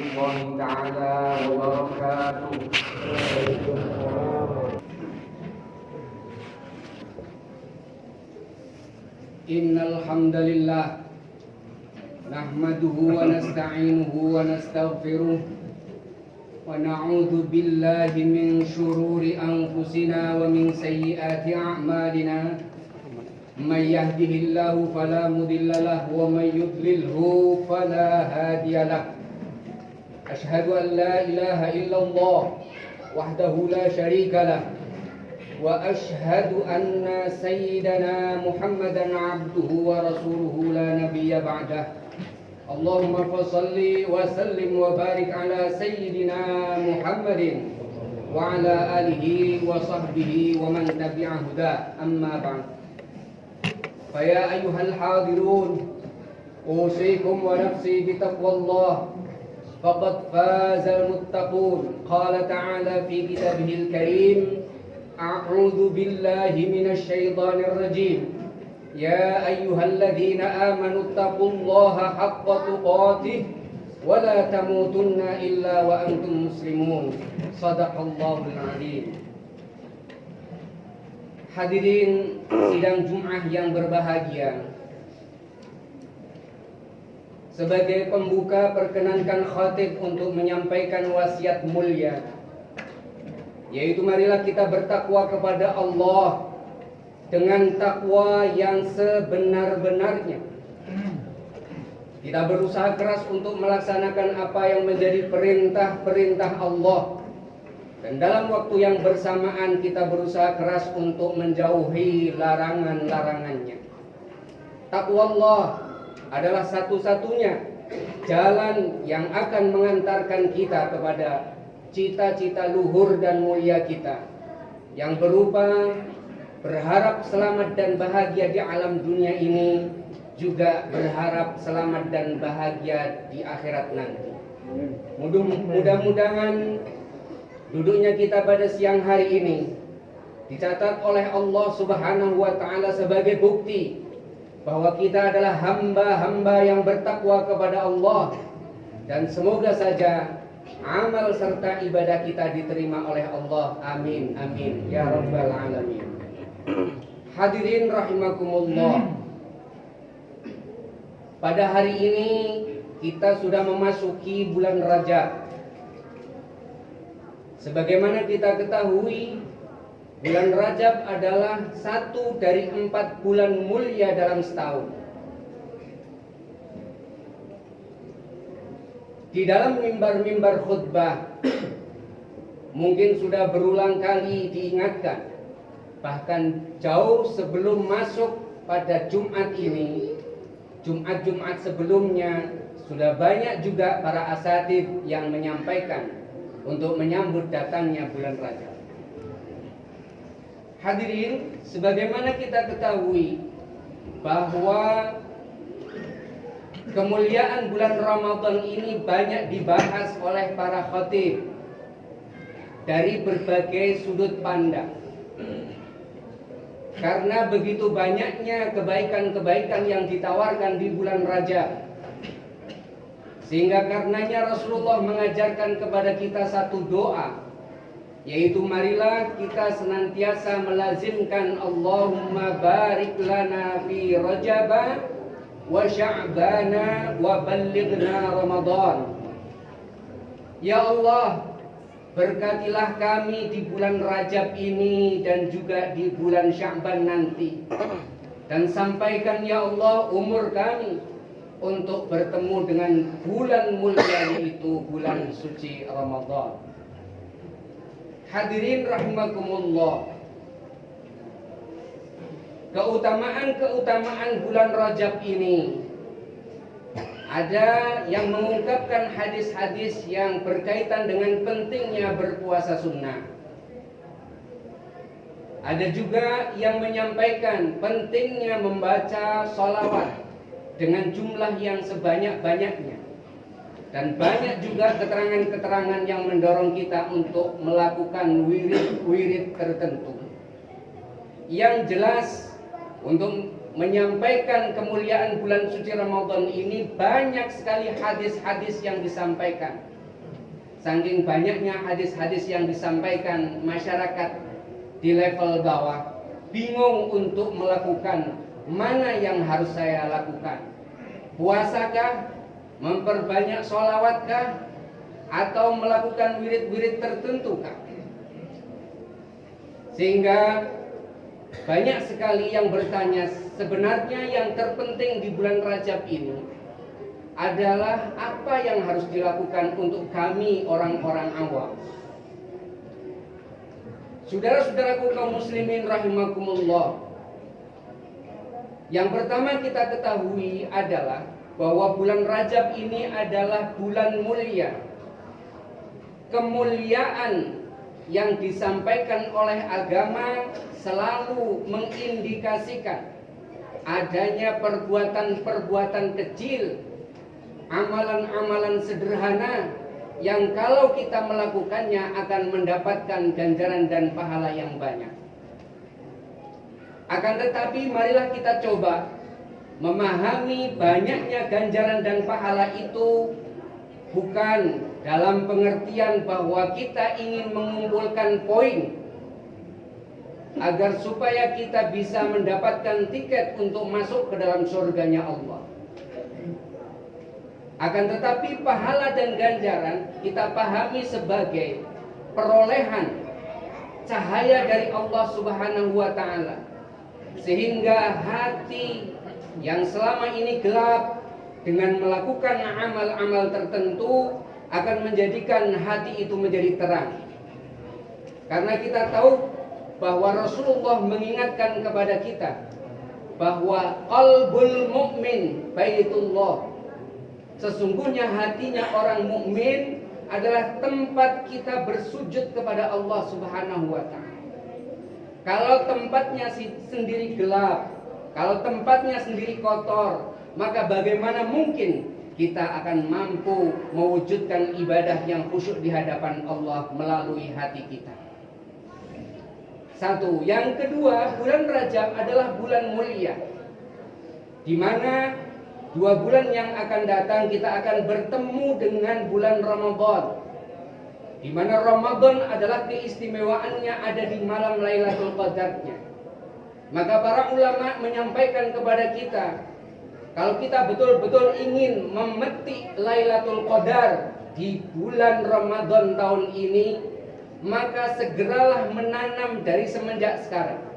الله تعالى وبركاته. إن الحمد لله نحمده ونستعينه ونستغفره ونعوذ بالله من شرور أنفسنا ومن سيئات أعمالنا من يهده الله فلا مضل له ومن يضلله فلا هادي له. أشهد أن لا إله إلا الله وحده لا شريك له وأشهد أن سيدنا محمدا عبده ورسوله لا نبي بعده. اللهم فصل وسلم وبارك على سيدنا محمد وعلى آله وصحبه ومن تبع هداه. أما بعد، فيا أيها الحاضرون، أوصيكم ونفسي بتقوى الله، فقد فاز المتقون. قال تعالى في كتابه الكريم: أعوذ بالله من الشيطان الرجيم. يا أيها الذين آمنوا اتقوا الله حق تقاته ولا تموتن إلا وأنتم مسلمون. صدق الله العظيم. Hadirin sidang Jum'ah yang berbahagia, sebagai pembuka perkenankan khatib untuk menyampaikan wasiat mulia, yaitu marilah kita bertakwa kepada Allah dengan takwa yang sebenar-benarnya. Kita berusaha keras untuk melaksanakan apa yang menjadi perintah-perintah Allah, dan dalam waktu yang bersamaan kita berusaha keras untuk menjauhi larangan-larangannya. Takwa Allah adalah satu-satunya jalan yang akan mengantarkan kita kepada cita-cita luhur dan mulia kita, yang berupa berharap selamat dan bahagia di alam dunia ini, juga berharap selamat dan bahagia di akhirat nanti. Mudah-mudahan duduknya kita pada siang hari ini dicatat oleh Allah Subhanahu wa Ta'ala sebagai bukti bahwa kita adalah hamba-hamba yang bertakwa kepada Allah, dan semoga saja amal serta ibadah kita diterima oleh Allah. Amin amin ya rabbal alamin. Hadirin rahimakumullah, pada hari ini kita sudah memasuki bulan Rajab. Sebagaimana kita ketahui, bulan Rajab adalah satu dari 4 bulan mulia dalam setahun. Di dalam mimbar-mimbar khutbah mungkin sudah berulang kali diingatkan, bahkan jauh sebelum masuk pada Jumat ini, Jumat-Jumat sebelumnya sudah banyak juga para asatidz yang menyampaikan untuk menyambut datangnya bulan Rajab. Hadirin, sebagaimana kita ketahui bahwa kemuliaan bulan Ramadan ini banyak dibahas oleh para khatib dari berbagai sudut pandang. Karena begitu banyaknya kebaikan-kebaikan yang ditawarkan di bulan Rajab, sehingga karenanya Rasulullah mengajarkan kepada kita satu doa, yaitu marilah kita senantiasa melazimkan Allahumma barik lana fi Rajaba wa Sya'bana wa ballighna Ramadan. Ya Allah, berkatilah kami di bulan Rajab ini dan juga di bulan Sya'ban nanti, dan sampaikan ya Allah umur kami untuk bertemu dengan bulan mulia, yaitu bulan suci Ramadan. Hadirin rahimakumullah, keutamaan bulan Rajab ini ada yang mengungkapkan hadis-hadis yang berkaitan dengan pentingnya berpuasa sunnah. Ada juga yang menyampaikan pentingnya membaca sholawat dengan jumlah yang sebanyak-banyaknya. Dan banyak juga keterangan-keterangan yang mendorong kita untuk melakukan wirid-wirid tertentu. Yang jelas, untuk menyampaikan kemuliaan bulan suci Ramadan ini, banyak sekali hadis-hadis yang disampaikan. Saking banyaknya hadis-hadis yang disampaikan, masyarakat di level bawah bingung untuk melakukan mana yang harus saya lakukan. Puasakah, memperbanyak sholawatkah, atau melakukan wirid-wirid tertentukah? Sehingga banyak sekali yang bertanya, sebenarnya yang terpenting di bulan Rajab ini adalah apa yang harus dilakukan untuk kami orang-orang awam. Saudara-saudaraku kaum muslimin rahimakumullah, yang pertama kita ketahui adalah bahwa bulan Rajab ini adalah bulan mulia. Kemuliaan yang disampaikan oleh agama selalu mengindikasikan adanya perbuatan-perbuatan kecil, amalan-amalan sederhana yang kalau kita melakukannya akan mendapatkan ganjaran dan pahala yang banyak. Akan tetapi marilah kita coba memahami banyaknya ganjaran dan pahala itu bukan dalam pengertian bahwa kita ingin mengumpulkan poin agar supaya kita bisa mendapatkan tiket untuk masuk ke dalam surganya Allah. Akan tetapi pahala dan ganjaran kita pahami sebagai perolehan cahaya dari Allah Subhanahu wa ta'ala, sehingga hati yang selama ini gelap dengan melakukan amal-amal tertentu akan menjadikan hati itu menjadi terang. Karena kita tahu bahwa Rasulullah mengingatkan kepada kita bahwa qalbul mu'min baitullah. Sesungguhnya hatinya orang mukmin adalah tempat kita bersujud kepada Allah Subhanahu wa ta'ala. Kalau tempatnya sendiri gelap, kalau tempatnya sendiri kotor, maka bagaimana mungkin kita akan mampu mewujudkan ibadah yang khusyuk di hadapan Allah melalui hati kita. Satu. Yang kedua, bulan Rajab adalah bulan mulia, di mana 2 bulan yang akan datang kita akan bertemu dengan bulan Ramadan, di mana Ramadan adalah keistimewaannya ada di malam Lailatul Qadarnya. Maka para ulama menyampaikan kepada kita, kalau kita betul-betul ingin memetik Lailatul Qadar di bulan Ramadan tahun ini, maka segeralah menanam dari semenjak sekarang.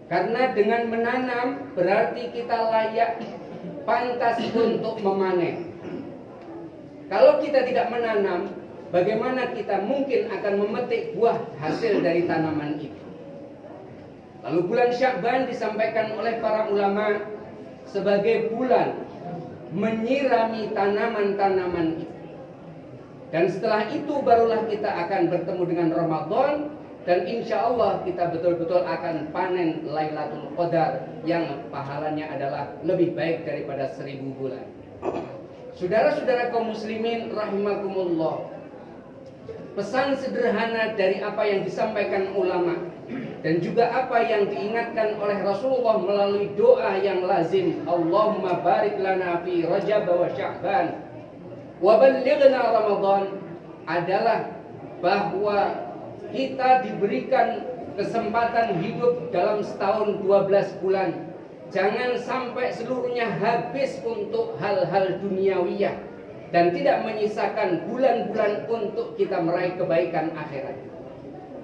Karena dengan menanam berarti kita layak, pantas untuk memanen. Kalau kita tidak menanam, bagaimana kita mungkin akan memetik buah hasil dari tanaman itu? Lalu bulan Sya'ban disampaikan oleh para ulama sebagai bulan menyirami tanaman-tanaman itu. Dan setelah itu barulah kita akan bertemu dengan Ramadan, dan insya Allah kita betul-betul akan panen Lailatul Qadar yang pahalanya adalah lebih baik daripada 1000 bulan. Saudara-saudara kaum muslimin rahimakumullah, pesan sederhana dari apa yang disampaikan ulama dan juga apa yang diingatkan oleh Rasulullah melalui doa yang lazim, Allahumma barik lana fi Rajab wa Sya'ban wa ballighna Ramadan, adalah bahwa kita diberikan kesempatan hidup dalam setahun 12 bulan. Jangan sampai seluruhnya habis untuk hal-hal duniawiyah dan tidak menyisakan bulan-bulan untuk kita meraih kebaikan akhirat.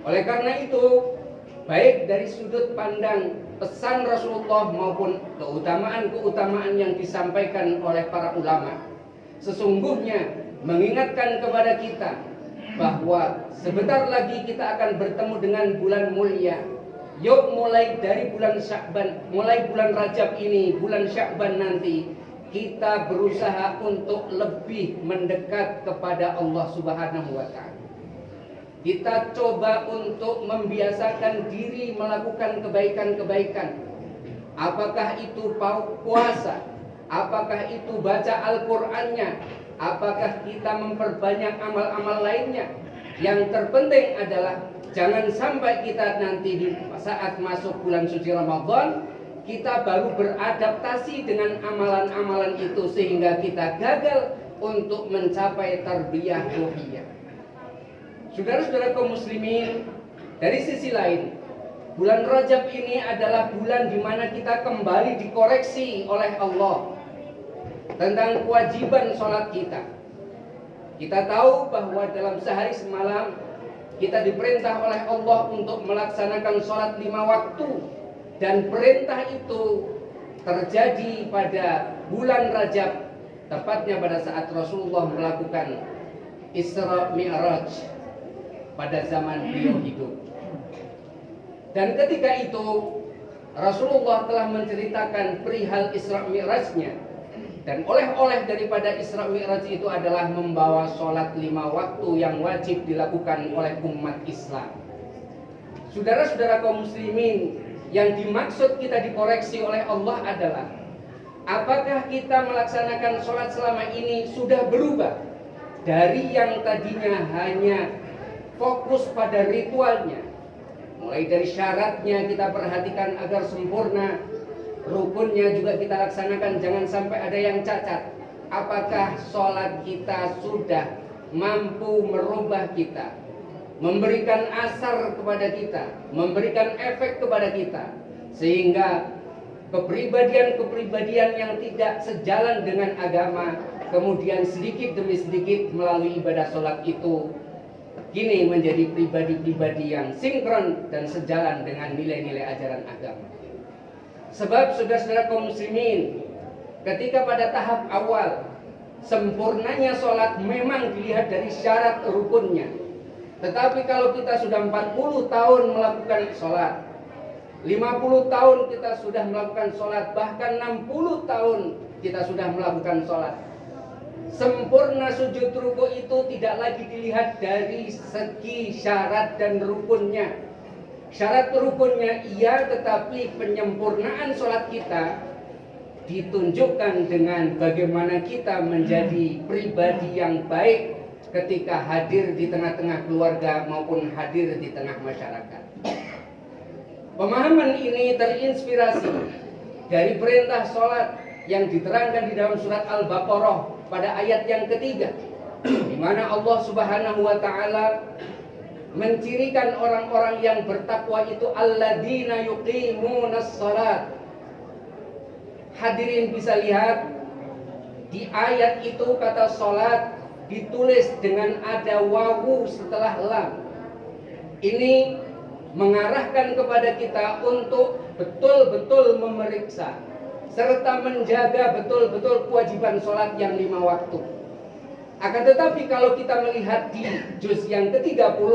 Oleh karena itu, baik dari sudut pandang pesan Rasulullah maupun keutamaan-keutamaan yang disampaikan oleh para ulama, sesungguhnya mengingatkan kepada kita bahwa sebentar lagi kita akan bertemu dengan bulan mulia. Yuk mulai dari bulan Sya'ban, mulai bulan Rajab ini, bulan Sya'ban nanti, kita berusaha untuk lebih mendekat kepada Allah Subhanahu wa ta'ala. Kita coba untuk membiasakan diri melakukan kebaikan-kebaikan. Apakah itu puasa, apakah itu baca Al-Qur'annya, apakah kita memperbanyak amal-amal lainnya. Yang terpenting adalah jangan sampai kita nanti di saat masuk bulan suci Ramadan kita baru beradaptasi dengan amalan-amalan itu sehingga kita gagal untuk mencapai tarbiyah ruhiyah. Saudara-saudara kaum muslimin, dari sisi lain, bulan Rajab ini adalah bulan di mana kita kembali dikoreksi oleh Allah tentang kewajiban sholat kita. Kita tahu bahwa dalam sehari semalam kita diperintah oleh Allah untuk melaksanakan sholat 5 waktu, dan perintah itu terjadi pada bulan Rajab, tepatnya pada saat Rasulullah melakukan Isra Mi'raj pada zaman beliau hidup. Dan ketika itu Rasulullah telah menceritakan perihal Isra Mi'rajnya, dan oleh-oleh daripada Isra Mi'raj itu adalah membawa sholat 5 waktu yang wajib dilakukan oleh umat Islam. Saudara-saudara kaum muslimin, yang dimaksud kita dikoreksi oleh Allah adalah apakah kita melaksanakan sholat selama ini sudah berubah dari yang tadinya hanya fokus pada ritualnya, mulai dari syaratnya kita perhatikan agar sempurna, rukunnya juga kita laksanakan, jangan sampai ada yang cacat. Apakah sholat kita sudah mampu merubah kita, memberikan asar kepada kita, memberikan efek kepada kita, sehingga kepribadian-kepribadian yang tidak sejalan dengan agama kemudian sedikit demi sedikit melalui ibadah sholat itu kini menjadi pribadi-pribadi yang sinkron dan sejalan dengan nilai-nilai ajaran agama. Sebab saudara-saudara kaum muslimin, ketika pada tahap awal sempurnanya sholat memang dilihat dari syarat rukunnya. Tetapi kalau kita sudah 40 tahun melakukan sholat, 50 tahun kita sudah melakukan sholat, bahkan 60 tahun kita sudah melakukan sholat, sempurna sujud ruku itu tidak lagi dilihat dari segi syarat dan rukunnya. Syarat rukunnya iya, tetapi penyempurnaan sholat kita ditunjukkan dengan bagaimana kita menjadi pribadi yang baik ketika hadir di tengah-tengah keluarga maupun hadir di tengah masyarakat. Pemahaman ini terinspirasi dari perintah sholat yang diterangkan di dalam surat Al-Baqarah pada ayat yang ketiga, di mana Allah Subhanahu wa taala mencirikan orang-orang yang bertakwa itu alladzina yuqimunas shalat. Hadirin bisa lihat di ayat itu kata sholat ditulis dengan ada wawu setelah lam. Ini mengarahkan kepada kita untuk betul-betul memeriksa serta menjaga betul-betul kewajiban sholat yang 5 waktu. Akan tetapi kalau kita melihat di juz yang ke-30,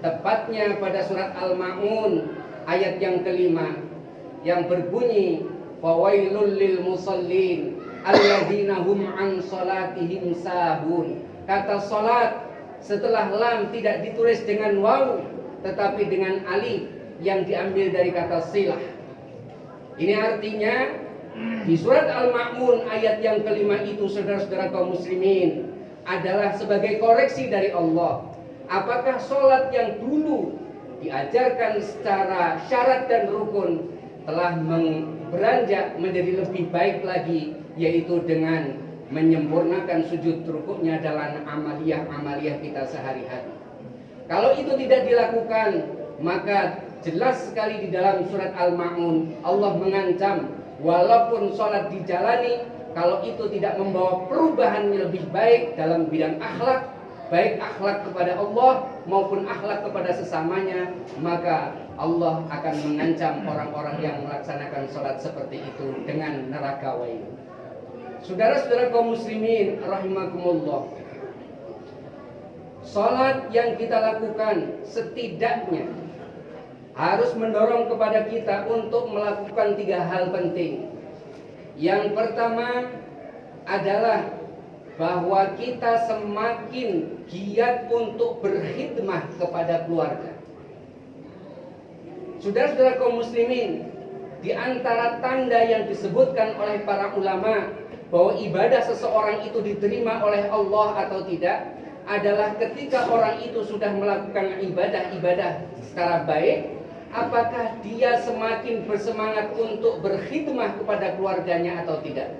tepatnya pada surat Al-Ma'un ayat yang kelima, yang berbunyi fawailul lil musallin alladzina hum an salatihim sahun. Kata salat setelah lam tidak ditulis dengan waw tetapi dengan alif yang diambil dari kata silah. Ini artinya di surat Al-Ma'un ayat yang kelima itu, saudara-saudara kaum muslimin, adalah sebagai koreksi dari Allah. Apakah sholat yang dulu diajarkan secara syarat dan rukun telah beranjak menjadi lebih baik lagi, yaitu dengan menyempurnakan sujud rukuknya dalam amaliyah kita sehari-hari. Kalau itu tidak dilakukan, maka jelas sekali di dalam surat Al-Ma'un Allah mengancam, walaupun sholat dijalani, kalau itu tidak membawa perubahan yang lebih baik dalam bidang akhlak, baik akhlak kepada Allah maupun akhlak kepada sesamanya, maka Allah akan mengancam orang-orang yang melaksanakan sholat seperti itu dengan neraka wail. Saudara-saudara kaum muslimin rahimakumullah, sholat yang kita lakukan setidaknya harus mendorong kepada kita untuk melakukan 3 hal penting. Yang pertama adalah bahwa kita semakin giat untuk berkhidmah kepada keluarga. Saudara-saudara kaum muslimin, di antara tanda yang disebutkan oleh para ulama bahwa ibadah seseorang itu diterima oleh Allah atau tidak adalah ketika orang itu sudah melakukan ibadah-ibadah secara baik, apakah dia semakin bersemangat untuk berkhidmah kepada keluarganya atau tidak.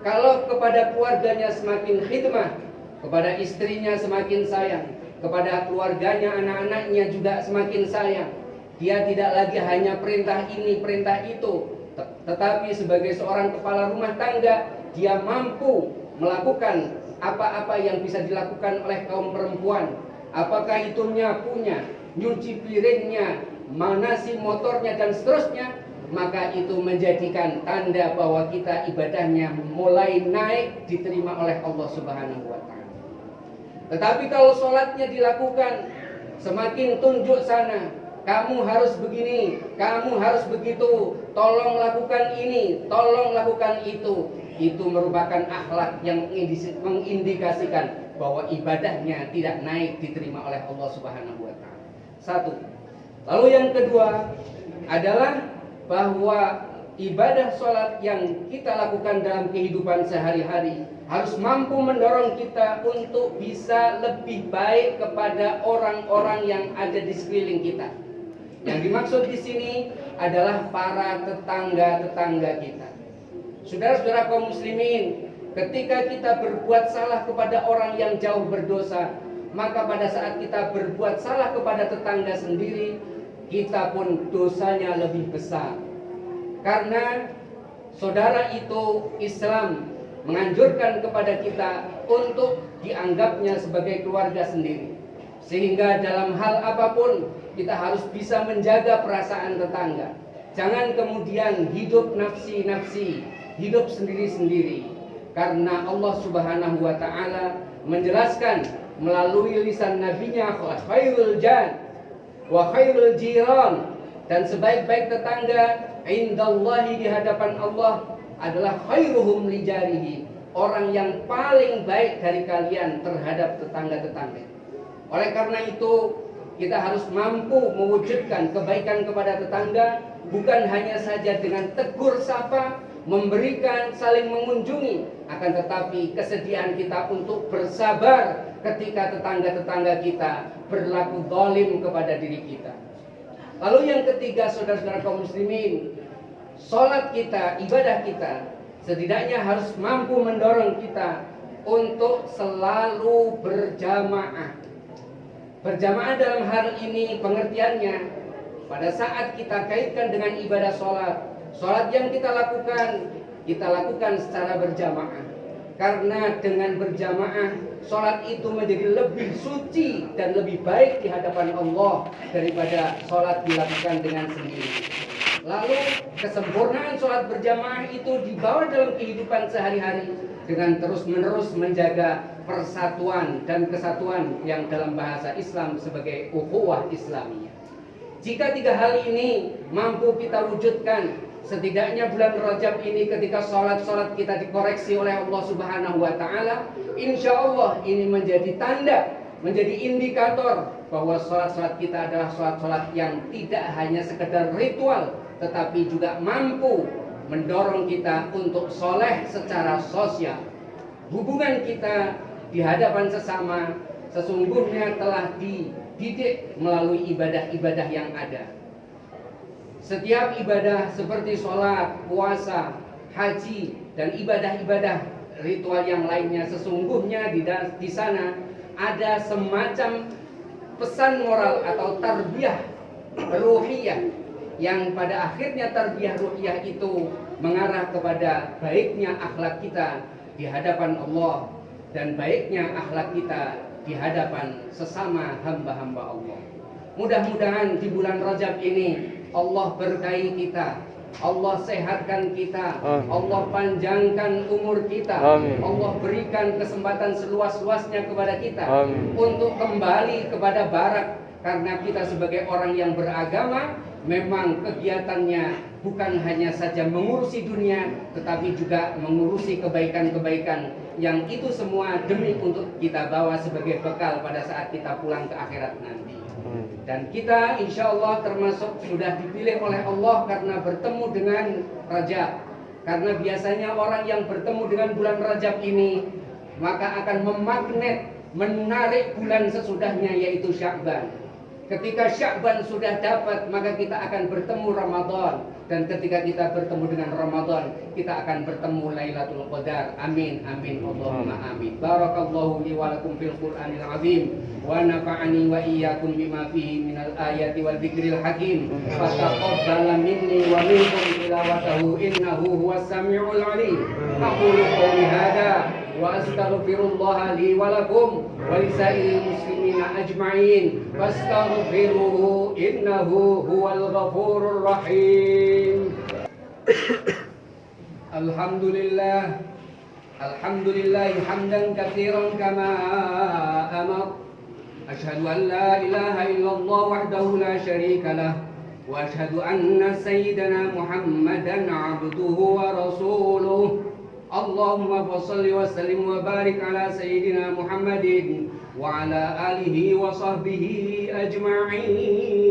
Kalau kepada keluarganya semakin khidmah, kepada istrinya semakin sayang, kepada keluarganya, anak-anaknya juga semakin sayang, dia tidak lagi hanya perintah ini, perintah itu, tetapi sebagai seorang kepala rumah tangga, dia mampu melakukan apa-apa yang bisa dilakukan oleh kaum perempuan. Apakah itu nyapunya, nyuci piringnya, manasi motornya, dan seterusnya, maka itu menjadikan tanda bahwa kita ibadahnya mulai naik, diterima oleh Allah Subhanahu wa Ta'ala. Tetapi kalau sholatnya dilakukan semakin tunjuk sana, kamu harus begini, kamu harus begitu, tolong lakukan ini, tolong lakukan itu merupakan akhlak yang mengindikasikan bahwa ibadahnya tidak naik, diterima oleh Allah Subhanahu wa Ta'ala. Satu. Lalu yang kedua adalah bahwa ibadah sholat yang kita lakukan dalam kehidupan sehari-hari harus mampu mendorong kita untuk bisa lebih baik kepada orang-orang yang ada di sekeliling kita. Yang dimaksud di sini adalah para tetangga-tetangga kita. Saudara-saudara kaum muslimin, ketika kita berbuat salah kepada orang yang jauh berdosa, maka pada saat kita berbuat salah kepada tetangga sendiri, kita pun dosanya lebih besar. Karena saudara itu Islam menganjurkan kepada kita untuk dianggapnya sebagai keluarga sendiri. Sehingga dalam hal apapun kita harus bisa menjaga perasaan tetangga. Jangan kemudian hidup nafsi-nafsi, hidup sendiri-sendiri. Karena Allah Subhanahu wa Ta'ala menjelaskan melalui lisan nabinya, khairul jan wa khairul jiran, dan sebaik-baik tetangga indallahi, di hadapan Allah, adalah khairuhum lijarihi, orang yang paling baik dari kalian terhadap tetangga-tetangga. Oleh karena itu kita harus mampu mewujudkan kebaikan kepada tetangga, bukan hanya saja dengan tegur sapa, memberikan, saling mengunjungi, akan tetapi kesediaan kita untuk bersabar ketika tetangga-tetangga kita berlaku zalim kepada diri kita. Lalu yang ketiga, saudara-saudara kaum muslimin, sholat kita, ibadah kita setidaknya harus mampu mendorong kita untuk selalu berjamaah. Berjamaah dalam hal ini pengertiannya, pada saat kita kaitkan dengan ibadah sholat yang kita lakukan secara berjamaah. Karena dengan berjamaah, sholat itu menjadi lebih suci dan lebih baik di hadapan Allah daripada sholat dilakukan dengan sendiri. Lalu kesempurnaan sholat berjamaah itu dibawa dalam kehidupan sehari-hari dengan terus-menerus menjaga persatuan dan kesatuan yang dalam bahasa Islam sebagai ukhuwah Islamiyah. Jika tiga hal ini mampu kita wujudkan, setidaknya bulan Rajab ini ketika sholat kita dikoreksi oleh Allah Subhanahu wa Ta'ala, insya Allah ini menjadi tanda, menjadi indikator bahwa sholat kita adalah sholat yang tidak hanya sekedar ritual, tetapi juga mampu mendorong kita untuk soleh secara sosial. Hubungan kita di hadapan sesama sesungguhnya telah dididik melalui ibadah-ibadah yang ada. Setiap ibadah seperti sholat, puasa, haji, dan ibadah-ibadah ritual yang lainnya, sesungguhnya di sana ada semacam pesan moral atau tarbiyah ruhiyah, yang pada akhirnya tarbiyah ruhiyah itu mengarah kepada baiknya akhlak kita di hadapan Allah dan baiknya akhlak kita di hadapan sesama hamba-hamba Allah. Mudah-mudahan di bulan Rajab ini Allah berkahi kita, Allah sehatkan kita, Allah panjangkan umur kita, Allah berikan kesempatan seluas-luasnya kepada kita untuk kembali kepada barak. Karena kita sebagai orang yang beragama, memang kegiatannya bukan hanya saja mengurusi dunia, tetapi juga mengurusi kebaikan-kebaikan yang itu semua demi untuk kita bawa sebagai bekal pada saat kita pulang ke akhirat nanti. Dan kita insya Allah termasuk sudah dipilih oleh Allah karena bertemu dengan Rajab. Karena biasanya orang yang bertemu dengan bulan Rajab ini maka akan memagnet, menarik bulan sesudahnya, yaitu Sya'ban. Ketika Sya'ban sudah dapat, maka kita akan bertemu Ramadan. Dan ketika kita bertemu dengan Ramadan, kita akan bertemu Lailatul Qadar. Amin, amin, Allahumma amin. Barakallahu li wa lakum fil Qur'anil azim. Wa nafa'ani wa iyyakum bima fihi minal ayati wal dzikril hakim. Fataqabbal minni wa minkum tilawatahu innahu huwas samiul alim. Aqulu qawli hadza wa astaghfirullah li wa lakum wa lisairil muslimina ajma'in. Fastaghfiruhu innahu huwal ghafurur rahim. Alhamdulillah, alhamdulillah hamdan katsiran kama amar. Ashhadu an la ilaha illallah wahdahu la syarika lah wa ashhadu anna sayyidana Muhammadan abduhu wa rasuluh. Allahumma shalli wa sallim wa barik ala sayyidina Muhammadin wa ala alihi wa sahbihi ajma'in.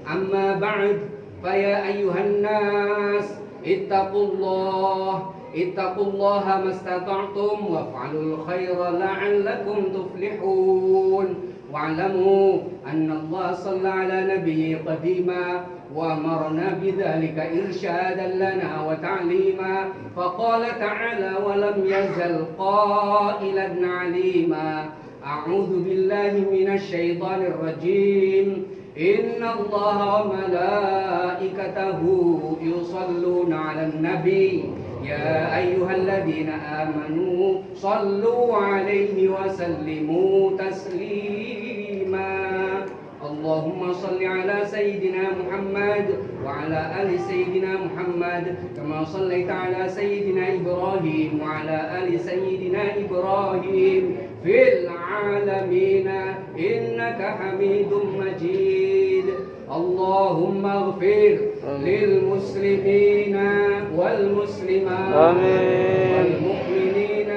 Amma ba'd. فيا أيها الناس اتقوا الله ما استطعتم وافعلوا الخير لعلكم تفلحون واعلموا أن الله صلى على نبيه قديما وأمرنا بذلك إرشادا لنا وتعليما فقال تعالى ولم يزل قائلا عليما أعوذ بالله من الشيطان الرجيم إن الله وملائكته يصلون على النبي يا أيها الذين آمنوا صلوا عليه وسلموا تسليما اللهم صل على سيدنا محمد وعلى آل سيدنا محمد كما صليت على سيدنا إبراهيم وعلى آل سيدنا إبراهيم في العالمين إنك حميد مجيد اللهم اغفر للمسلمين والمسلمات والمؤمنين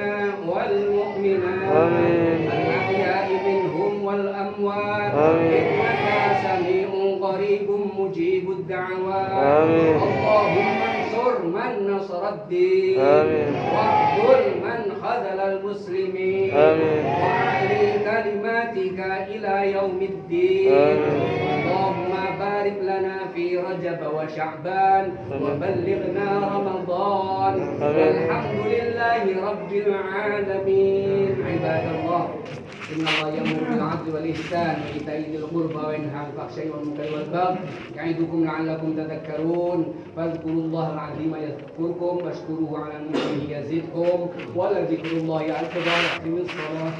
والمؤمنات الأحياء منهم والأموات إنك سميع قريب مجيب الدعوات اللهم انصر من نصر الدين واخذل من خذل المسلمين وأعلي كلماتك إلى يوم الدين اللهم بارك لنا في رجب وشعبان وبلغنا رمضان والحمد لله رب العالمين عباد الله إن الله يأمر بالعدل والإحسان وإيتاء ذي القربى وينهى عن الفحشاء والمنكر والبغي يعظكم لعلكم تذكرون فاذكروا الله العظيم يذكركم واشكروه على نعمه يزدكم ولذكر الله أكبر. أقيموا الصلاة.